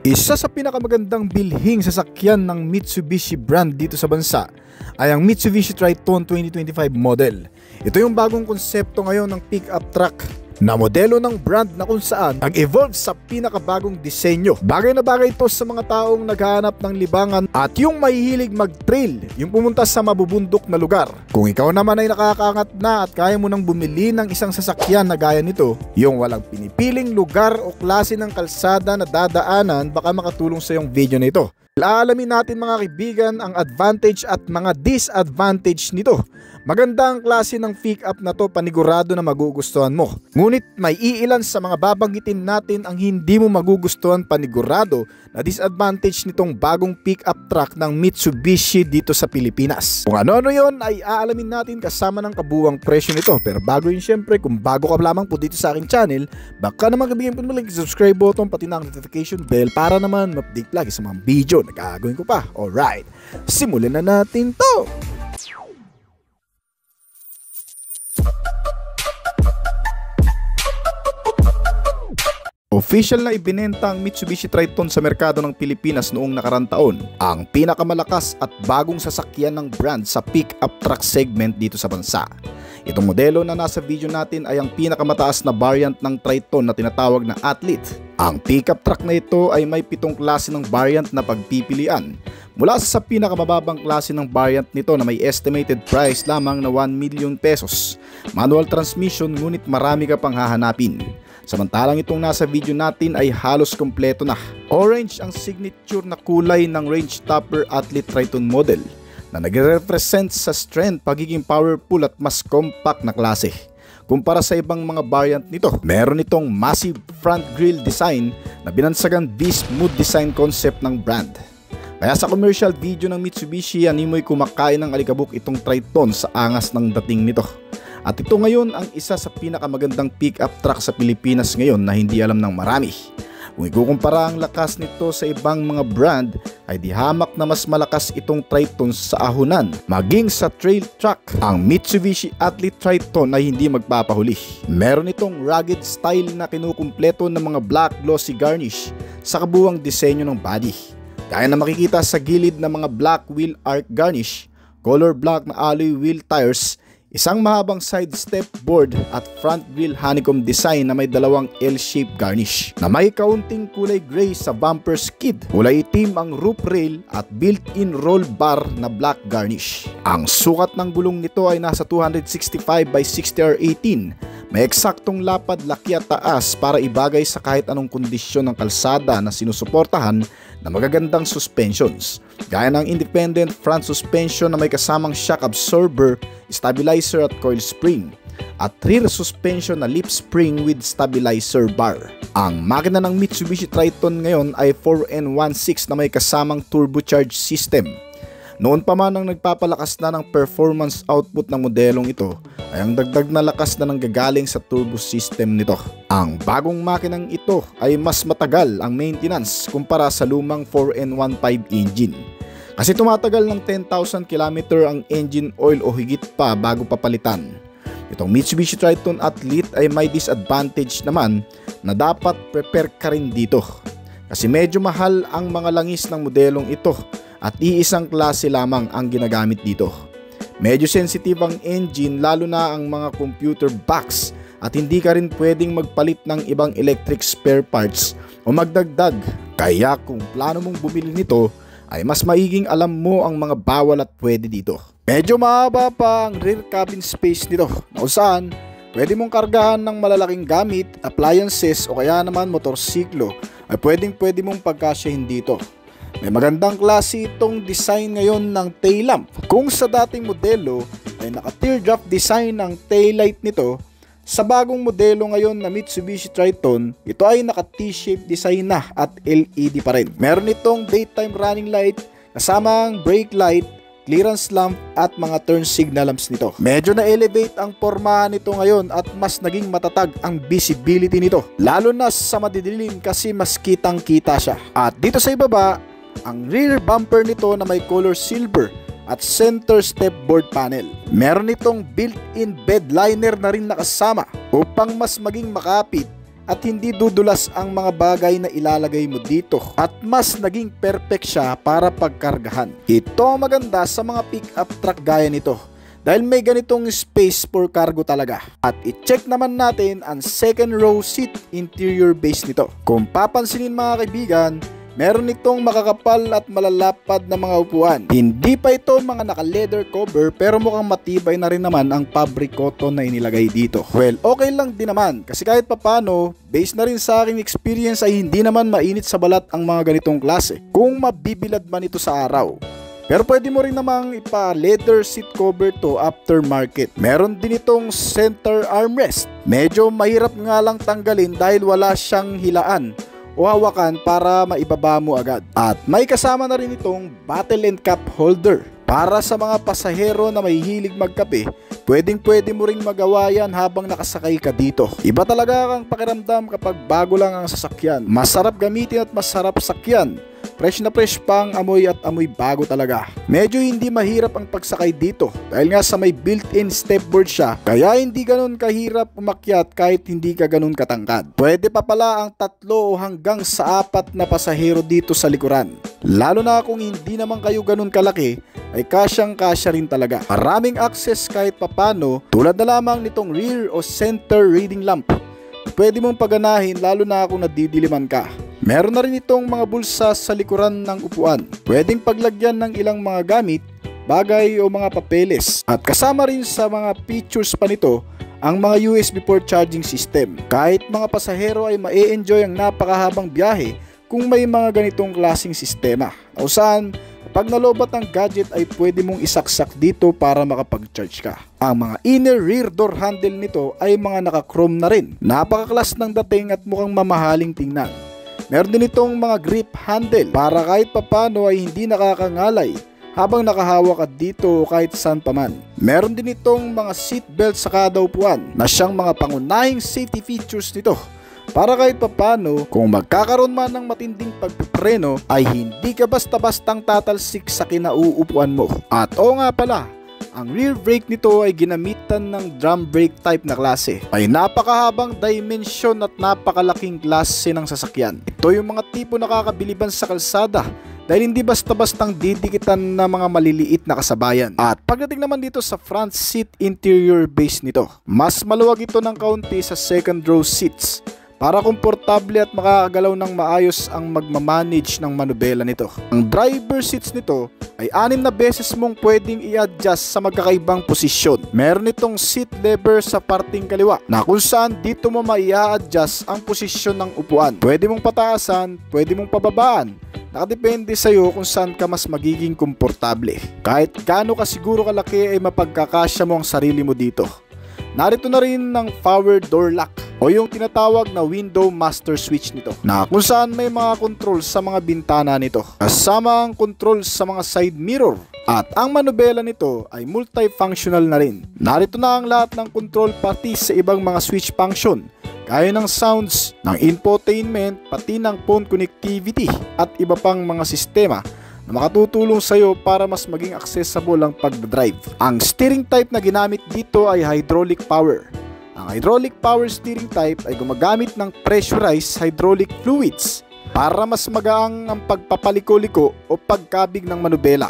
Isa sa pinakamagandang bilhing sasakyan ng Mitsubishi brand dito sa bansa ay ang Mitsubishi Triton 2025 model. Ito yung bagong konsepto ngayon ng pickup truck na modelo ng brand na kung saan nag-evolve sa pinakabagong disenyo. Bagay na bagay ito sa mga taong naghahanap ng libangan at yung mahihilig mag-trail, yung pumunta sa mabubundok na lugar. Kung ikaw naman ay nakakaangat na at kaya mo nang bumili ng isang sasakyan na gaya nito, yung walang pinipiling lugar o klase ng kalsada na dadaanan, baka makatulong sa yung video na ito. Alaalamin natin mga kaibigan ang advantage at mga disadvantage nito. Maganda ang klase ng pick-up na to, panigurado na magugustuhan mo. Ngunit may iilan sa mga babanggitin natin ang hindi mo magugustuhan, panigurado na disadvantage nitong bagong pick-up truck ng Mitsubishi dito sa Pilipinas. Kung ano-ano yon ay aalamin natin kasama ng kabuwang presyo nito. Pero bago yun, syempre, kung bago ka lamang po dito sa aking channel, baka naman kabigyan po naman yung subscribe button pati na ang notification bell para naman ma-update lagi sa mga video na gagawin ko pa. Alright, simulan na natin to! Official na ibinenta ang Mitsubishi Triton sa merkado ng Pilipinas noong nakarang taon, ang pinakamalakas at bagong sasakyan ng brand sa pick-up truck segment dito sa bansa. Itong modelo na nasa video natin ay ang pinakamataas na variant ng Triton na tinatawag na Athlete. Ang pick-up truck na ito ay may 7 klase ng variant na pagpipilian. Mula sa pinakamababang klase ng variant nito na may estimated price lamang na 1 million pesos. Manual transmission, ngunit marami ka pang hahanapin. Samantalang itong nasa video natin ay halos kompleto na. Orange ang signature na kulay ng range topper Athlete Triton model na nagre-represent sa strength, pagiging powerful at mas compact na klase. Kumpara sa ibang mga variant nito, meron itong massive front grille design na binansagan V-smooth design concept ng brand. Kaya sa commercial video ng Mitsubishi, animoy kumakain ng alikabok itong Triton sa angas ng dating nito. At ito ngayon ang isa sa pinakamagandang pick-up truck sa Pilipinas ngayon na hindi alam ng marami. Kung ikukumpara ang lakas nito sa ibang mga brand, ay di hamak na mas malakas itong Triton sa ahunan. Maging sa trail truck, ang Mitsubishi Athlete Triton ay hindi magpapahuli. Meron itong rugged style na kinukumpleto ng mga black glossy garnish sa kabuwang disenyo ng body. Kaya na makikita sa gilid ng mga black wheel arch garnish, color black na alloy wheel tires, isang mahabang side step board at front grille honeycomb design na may dalawang L-shaped garnish na may kaunting kulay gray sa bumper skid, kulay itim ang roof rail at built-in roll bar na black garnish. Ang sukat ng gulong nito ay nasa 265 by 60 or 18. May eksaktong lapad, laki at taas para ibagay sa kahit anong kondisyon ng kalsada na sinusuportahan na magagandang suspensions. Gaya ng independent front suspension na may kasamang shock absorber, stabilizer at coil spring, at rear suspension na lip spring with stabilizer bar. Ang makina ng Mitsubishi Triton ngayon ay 4N16 na may kasamang turbocharged system. Noon pa man ang nagpapalakas na ng performance output ng modelong ito, ay ang dagdag na lakas na nanggagaling sa turbo system nito. Ang bagong makinang ito ay mas matagal ang maintenance kumpara sa lumang 4N15 engine. Kasi tumatagal ng 10,000 km ang engine oil o higit pa bago papalitan. Itong Mitsubishi Triton Athlete ay may disadvantage naman na dapat prepare ka rin dito. Kasi medyo mahal ang mga langis ng modelong ito at iisang klase lamang ang ginagamit dito. Medyo sensitive ang engine, lalo na ang mga computer box, at hindi ka rin pwedeng magpalit ng ibang electric spare parts o magdagdag. Kaya kung plano mong bumili nito, ay mas maiging alam mo ang mga bawal at pwede dito. Medyo mahaba pa ang rear cabin space nito, na kung saan pwede mong kargahan ng malalaking gamit, appliances o kaya naman motorsiklo ay pwede mong pagkasyahin dito. May magandang klase itong design ngayon ng tail lamp. Kung sa dating modelo ay naka-teardrop design ang taillight nito, sa bagong modelo ngayon na Mitsubishi Triton, ito ay naka-T-shape design na at LED pa rin. Meron itong daytime running light, kasamang brake light, clearance lamp at mga turn signal lamps nito. Medyo na-elevate ang pormahan nito ngayon at mas naging matatag ang visibility nito, lalo na sa madidilim kasi mas kitang-kita siya. At dito sa ibaba, ang rear bumper nito na may color silver at center stepboard panel. Meron itong built-in bed liner na rin nakasama upang mas maging makapit at hindi dudulas ang mga bagay na ilalagay mo dito at mas naging perfect siya para pagkargahan. Ito ang maganda sa mga pick-up truck gaya nito dahil may ganitong space for cargo talaga. At i-check naman natin ang second row seat interior base nito. Kung papansinin mga kaibigan, meron itong makakapal at malalapad na mga upuan. Hindi pa ito mga naka-leather cover pero mukhang matibay na rin naman ang fabric cotton na inilagay dito. Well, okay lang din naman kasi kahit papano, based na rin sa aking experience ay hindi naman mainit sa balat ang mga ganitong klase kung mabibilad man ito sa araw. Pero pwede mo rin namang ipa-leather seat cover to aftermarket. Meron din itong center armrest. Medyo mahirap nga lang tanggalin dahil wala siyang hilaan o hawakan para maibaba mo agad. At may kasama na rin itong bottle and cup holder. Para sa mga pasahero na may hilig magkape, pwede mo ring magawa yan habang nakasakay ka dito. Iba talaga ang pakiramdam kapag bago lang ang sasakyan. Masarap gamitin at masarap sakyan. Fresh na fresh pang amoy at amoy bago talaga. Medyo hindi mahirap ang pagsakay dito dahil nga sa may built-in stepboard siya, kaya hindi ganun kahirap umakyat kahit hindi ka ganun katangkad. Pwede pa pala ang 3 o hanggang sa 4 na pasahero dito sa likuran. Lalo na kung hindi naman kayo ganun kalaki, ay kasyang-kasya rin talaga. Maraming access kahit papano, tulad na lamang nitong rear o center reading lamp. Pwede mong paganahin lalo na kung nadidiliman ka. Meron na rin itong mga bulsa sa likuran ng upuan. Pwedeng paglagyan ng ilang mga gamit, bagay o mga papeles. At kasama rin sa mga features pa nito ang mga USB port charging system. Kahit mga pasahero ay ma-enjoy ang napakahabang biyahe kung may mga ganitong klaseng sistema. O saan, pag nalobat ang gadget ay pwede mong isaksak dito para makapag-charge ka. Ang mga inner rear door handle nito ay mga naka-chrome na rin. Napaka-class ng dating at mukhang mamahaling tingnan. Meron din itong mga grip handle para kahit papano ay hindi nakakangalay habang nakahawak ka dito o kahit saan pa man. Meron din itong mga seat belt sa kada upuan na siyang mga pangunahing safety features nito. Para kahit papano, kung magkakaroon man ng matinding pagpipreno ay hindi ka basta-bastang tatalsik sa kinauupuan mo. At oo nga pala, ang rear brake nito ay ginamitan ng drum brake type na klase. Ay napakahabang dimension at napakalaking klase ng sasakyan. Ito yung mga tipo nakakabiliban sa kalsada dahil hindi basta-bastang didikitan na mga maliliit na kasabayan. At pagdating naman dito sa front seat interior base nito, mas maluwag ito ng kaunti sa second row seats para komportable at makakagalaw ng maayos ang magmamanage ng manubela nito. Ang driver seats nito ay 6 na beses mong pwedeng i-adjust sa magkakaibang posisyon. Meron itong seat lever sa parting kaliwa na kung saan dito mo mai-adjust ang posisyon ng upuan. Pwede mong pataasan, pwede mong pababaan. Nakadepende sa iyo kung saan ka mas magiging komportable. Kahit gaano ka siguro kalaki ay mapagkakasya mo ang sarili mo dito. Narito na rin ng power door lock o yung tinatawag na window master switch nito na kung saan may mga control sa mga bintana nito kasama ang control sa mga side mirror. At ang manubela nito ay multifunctional na rin. Narito na ang lahat ng control pati sa ibang mga switch function gaya ng sounds, ng infotainment, pati ng phone connectivity at iba pang mga sistema na makatutulong sa iyo para mas maging accessible ang pagdadrive. Ang steering type na ginamit dito ay hydraulic power. Ang hydraulic power steering type ay gumagamit ng pressurized hydraulic fluids para mas magaang ang pagpapaliko-liko o pagkabig ng manubela.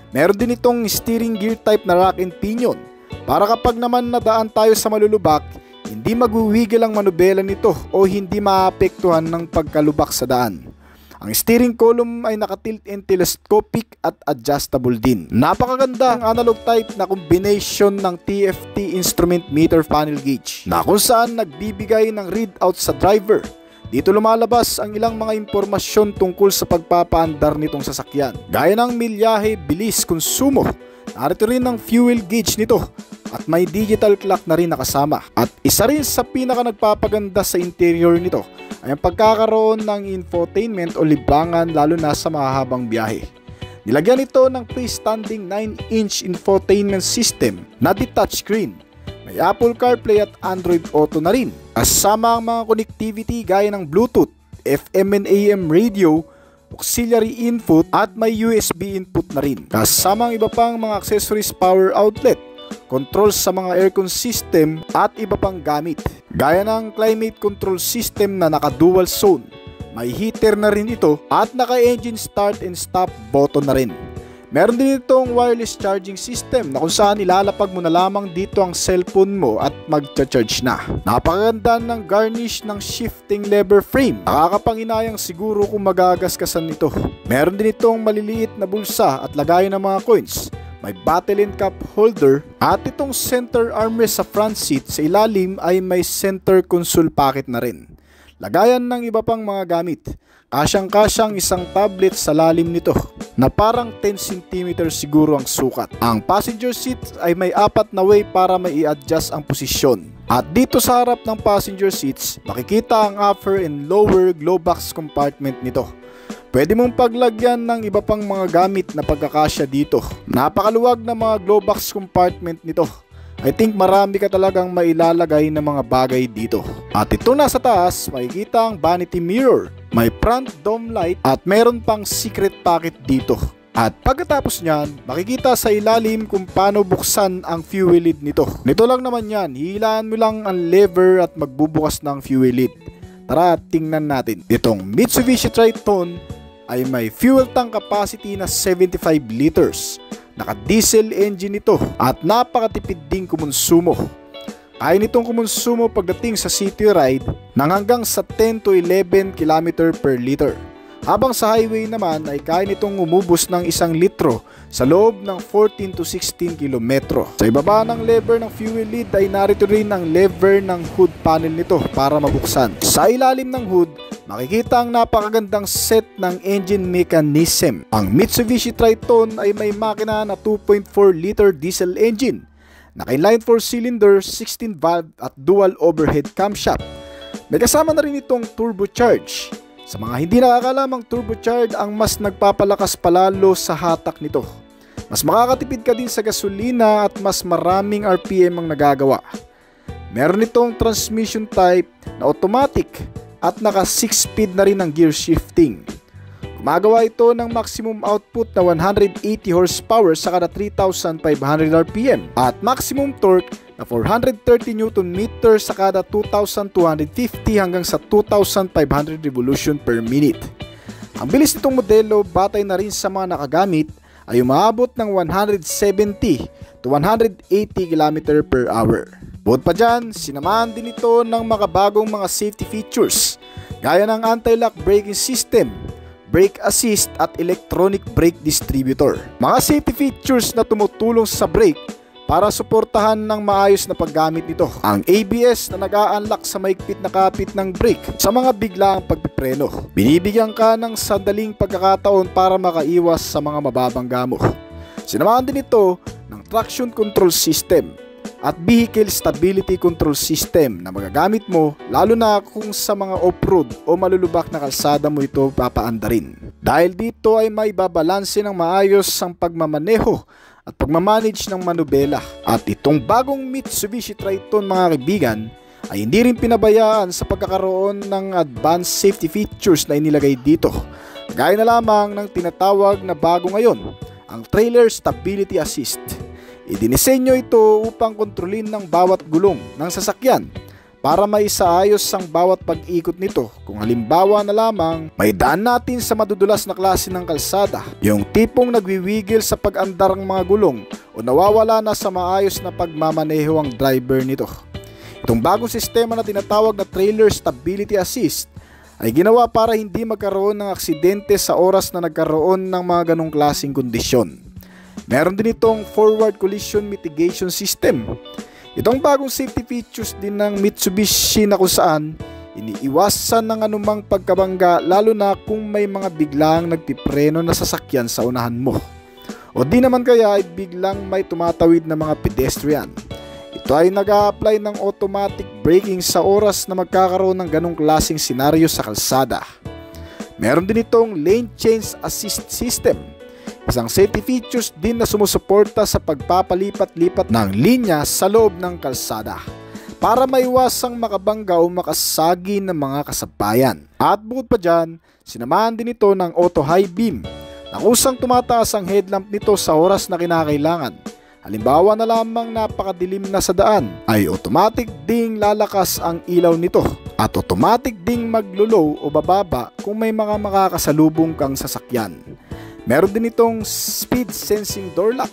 Meron din itong steering gear type na rack and pinion para kapag naman nadaan tayo sa malulubak, hindi magwiwigil ang manubela nito o hindi maapektuhan ng pagkalubak sa daan. Ang steering column ay nakatilt and telescopic at adjustable din. Napakaganda ang analog type na combination ng TFT instrument meter panel gauge na kung saan nagbibigay ng readout sa driver. Dito lumalabas ang ilang mga impormasyon tungkol sa pagpapaandar nitong sasakyan. Gaya ng milyahe, bilis, konsumo. Narito rin ang fuel gauge nito at may digital clock na rin nakasama. At isa rin sa pinaka nagpapaganda sa interior nito ay ang pagkakaroon ng infotainment o libangan lalo na sa mahahabang biyahe. Nilagyan ito ng freestanding 9-inch infotainment system na detached screen. May Apple CarPlay at Android Auto na rin. Kasama ang mga connectivity gaya ng Bluetooth, FM and AM radio, auxiliary input at may USB input na rin. Kasama ang iba pang mga accessories power outlet, controls sa mga aircon system at iba pang gamit. Gaya ng climate control system na naka-dual zone, may heater na rin ito at naka-engine start and stop button na rin. Meron din itong wireless charging system na kung saan ilalapag mo na lamang dito ang cellphone mo at magcha-charge na. Napakaganda ng garnish ng shifting lever frame. Nakakapanginayang siguro kung magagasgasan nito. Meron din itong maliliit na bulsa at lagayan ng mga coins. May bottle and cup holder at itong center armrest sa front seat. Sa ilalim ay may center console pocket na rin. Lagayan ng iba pang mga gamit. Kasyang-kasyang isang tablet sa lalim nito na parang 10 cm siguro ang sukat. Ang passenger seat ay may 4 na way para may i-adjust ang posisyon. At dito sa harap ng passenger seats, makikita ang upper and lower glove box compartment nito. Pwede mong paglagyan ng iba pang mga gamit na pagkakasya dito. Napakaluwag na mga glove box compartment nito. I think marami ka talagang mailalagay ng mga bagay dito. At ito nasa taas, makikita ang vanity mirror, may front dome light at meron pang secret pocket dito. At pagkatapos nyan, makikita sa ilalim kung paano buksan ang fuel lid nito. Nito lang naman yan, hihilaan mo lang ang lever at magbubukas ng fuel lid. Tara, tingnan natin. Itong Mitsubishi Triton ay may fuel tank capacity na 75 liters. Naka-diesel engine ito at napakatipid ding kumonsumo. Kaya nitong kumonsumo pagdating sa city ride ng hanggang sa 10 to 11 km per liter. Habang sa highway naman ay kaya nitong umubos ng 1 litro sa loob ng 14 to 16 km. Sa ibaba ng lever ng fuel lid ay narito rin ang lever ng hood panel nito para mabuksan. Sa ilalim ng hood, makikita ang napakagandang set ng engine mechanism. Ang Mitsubishi Triton ay may makina na 2.4 liter diesel engine, naka-inline 4-cylinder, 16 valve at dual overhead camshaft. May kasama na rin itong turbocharge. Sa mga hindi nakakalamang, turbocharge ang mas nagpapalakas palalo sa hatak nito. Mas makakatipid ka din sa gasolina at mas maraming RPM ang nagagawa. Meron itong transmission type na automatic at naka 6-speed na rin ang gear shifting. Gumagawa ito ng maximum output na 180 horsepower sa kada 3,500 RPM at maximum torque na 430 Nm sa kada 2,250 hanggang sa 2,500 revolution per minute. Ang bilis nitong modelo batay na rin sa mga nakagamit ay umaabot ng 170 to 180 km per hour. Bukod pa dyan, sinamahan din ito ng makabagong mga safety features gaya ng anti-lock braking system, brake assist at electronic brake distributor. Mga safety features na tumutulong sa brake para suportahan ng maayos na paggamit nito. Ang ABS na nag-a-unlock sa maigpit na kapit ng brake sa mga biglaang pagpipreno. Binibigyan ka ng sandaling pagkakataon para makaiwas sa mga mababang gamo. Sinamahan din ito ng traction control system at vehicle stability control system na magagamit mo lalo na kung sa mga off-road o malulubak na kalsada mo ito papaandarin. Dahil dito ay may babalanse ng maayos ang pagmamaneho at pagmamanage ng manubela. At itong bagong Mitsubishi Triton mga kaibigan ay hindi rin pinabayaan sa pagkakaroon ng advanced safety features na inilagay dito. Gaya na lamang ng tinatawag na bago ngayon, ang Trailer Stability Assist. Idinisenyo ito upang kontrolin ng bawat gulong ng sasakyan para maisaayos ang bawat pag-ikot nito. Kung halimbawa na lamang may daan natin sa madudulas na klase ng kalsada, yung tipong nagwiwigil sa pag-andar ng mga gulong o nawawala na sa maayos na pagmamaneho ang driver nito. Itong bagong sistema na tinatawag na Trailer Stability Assist ay ginawa para hindi magkaroon ng aksidente sa oras na nagkaroon ng mga ganong klaseng kondisyon. Meron din itong forward collision mitigation system. Itong bagong safety features din ng Mitsubishi na kung saan iniiwasan ng anumang pagkabangga lalo na kung may mga biglang nagpipreno na sasakyan sa unahan mo. O di naman kaya ay biglang may tumatawid na mga pedestrian. Ito ay nag-a-apply ng automatic braking sa oras na magkakaroon ng ganong klaseng senaryo sa kalsada. Meron din itong lane change assist system. Isang safety features din na sumusuporta sa pagpapalipat-lipat ng linya sa loob ng kalsada para maiwasang makabangga o makasagi ng mga kasabayan. At bukod pa dyan, sinamahan din ito ng auto high beam na kusang tumataas ang headlamp nito sa oras na kinakailangan. Halimbawa na lamang napakadilim na sa daan, ay automatic ding lalakas ang ilaw nito at automatic ding maglo-low o bababa kung may mga makakasalubong kang sasakyan. Meron din itong speed sensing door lock.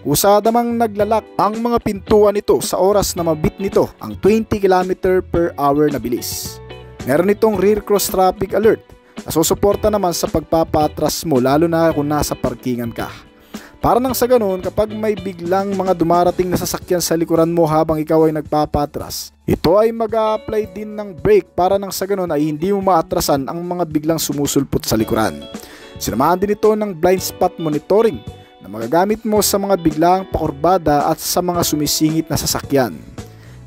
Usada mang naglalak ang mga pintuan nito sa oras na mabit nito ang 20 km/h na bilis. Meron itong rear cross traffic alert na susuporta naman sa pagpapaatras mo lalo na kung nasa parkingan ka. Para nang sa ganun, kapag may biglang mga dumarating na sasakyan sa likuran mo habang ikaw ay nagpapatras, ito ay mag-a-apply din ng brake para nang sa ganun ay hindi mo maatrasan ang mga biglang sumusulpot sa likuran. Sinamahan din ito ng blind spot monitoring na magagamit mo sa mga biglang pakurbada at sa mga sumisingit na sasakyan.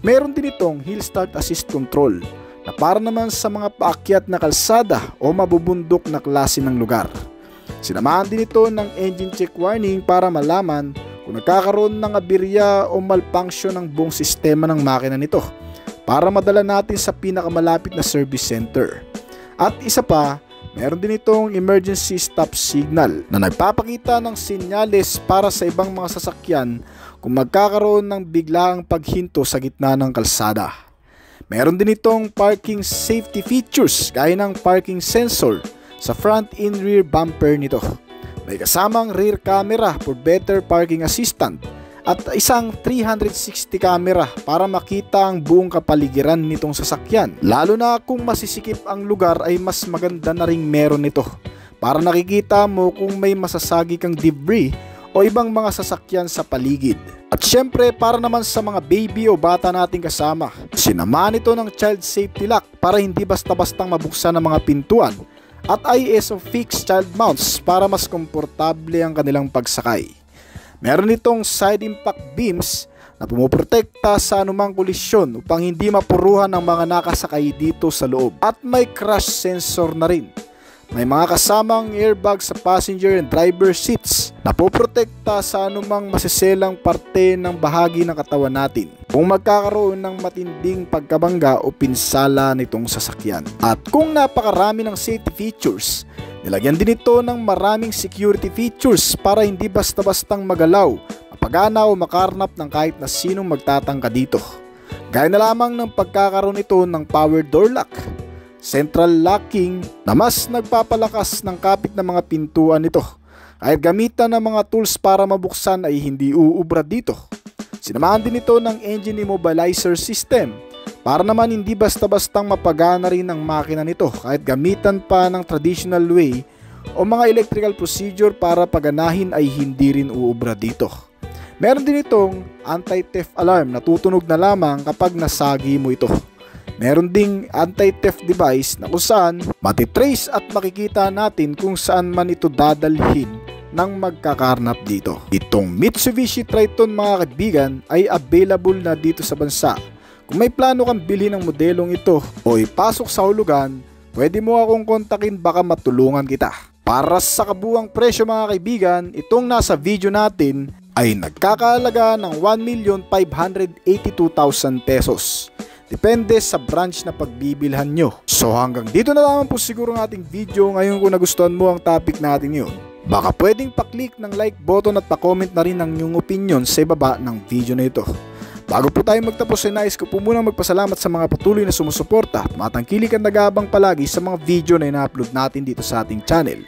Meron din itong hill start assist control na para naman sa mga paakyat na kalsada o mabubundok na klase ng lugar. Sinamahan din ito ng engine check warning para malaman kung nagkakaroon ng aberya o malfunction ng buong sistema ng makina nito para madala natin sa pinakamalapit na service center. At isa pa, meron din itong emergency stop signal na nagpapakita ng senyales para sa ibang mga sasakyan kung magkakaroon ng biglaang paghinto sa gitna ng kalsada. Meron din itong parking safety features gaya ng parking sensor sa front and rear bumper nito. May kasamang rear camera for better parking assistant at isang 360 camera para makita ang buong kapaligiran nitong sasakyan. Lalo na kung masisikip ang lugar ay mas maganda na ring meron nito para nakikita mo kung may masasagi kang debris o ibang mga sasakyan sa paligid. At syempre para naman sa mga baby o bata nating kasama, sinamahan ito ng child safety lock para hindi basta-bastang mabuksan ang mga pintuan at ISO fixed child mounts para mas komportable ang kanilang pagsakay. Meron itong side impact beams na pumoprotekta sa anumang kolisyon upang hindi mapuruhan ang mga nakasakay dito sa loob. At may crash sensor na rin. May mga kasamang airbag sa passenger and driver seats na poprotekta sa anumang masiselang parte ng bahagi ng katawan natin kung magkakaroon ng matinding pagkabangga o pinsala nitong sasakyan. At kung napakarami ng safety features, nilagyan din ito ng maraming security features para hindi basta-bastang magalaw, mapagana o makarnap ng kahit na sinong magtatangka dito. Gaya na lamang ng pagkakaroon ito ng power door lock, central locking na mas nagpapalakas ng kapit ng mga pintuan nito. Kahit gamitan ng mga tools para mabuksan ay hindi uubra dito. Sinamahan din ito ng engine immobilizer system para naman hindi basta-bastang mapagana rin ang makina nito kahit gamitan pa ng traditional way o mga electrical procedure para paganahin ay hindi rin uubra dito. Meron din itong anti-theft alarm na tutunog na lamang kapag nasagi mo ito. Meron ding anti-theft device na kung saan matitrace at makikita natin kung saan man ito dadalhin nang magkakarnap dito. Itong Mitsubishi Triton mga kaibigan ay available na dito sa bansa. Kung may plano kang bilhin ng modelong ito o ipasok sa hulugan, pwede mo akong kontakin baka matulungan kita. Para sa kabuang presyo mga kaibigan, itong nasa video natin ay nagkakahalaga ng 1,582,000 pesos. Depende sa branch na pagbibilhan nyo. So hanggang dito na lamang po siguro ang ating video ngayon. Kung nagustuhan mo ang topic natin yun, baka pwedeng pa-click ng like button at pa-comment na rin ang iyong opinion sa ibaba ng video na ito. Bago po tayo magtapos ay nais ko po munang magpasalamat sa mga patuloy na sumusuporta at matangkilik at nag-aabang palagi sa mga video na ina-upload natin dito sa ating channel.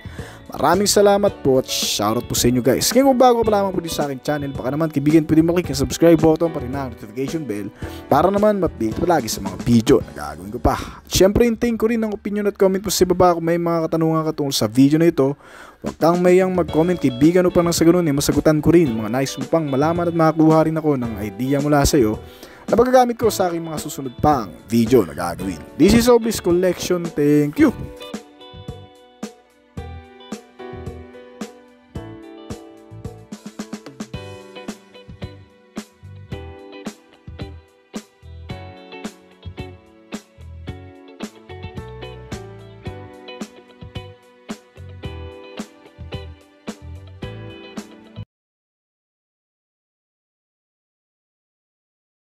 Maraming salamat po at shoutout po sa inyo guys. Kaya kung bago pa lamang po dito sa aking channel, baka naman kaibigan pwede maklik ang subscribe button pati na ang notification bell para naman ma-update palagi sa mga video na gagawin ko pa. At syempre hintayin ko rin ang opinion at comment po sa baba kung may mga katanungan katungkol sa video na ito. Huwag kang mayang mag-comment kaibigan upang nang sa ganun ay masagutan ko rin mga nais mo pang malaman at makakuha rin ako ng idea mula sa iyo na magagamit ko sa aking mga susunod pang video na gagawin. This is Oblis Collection. Thank you!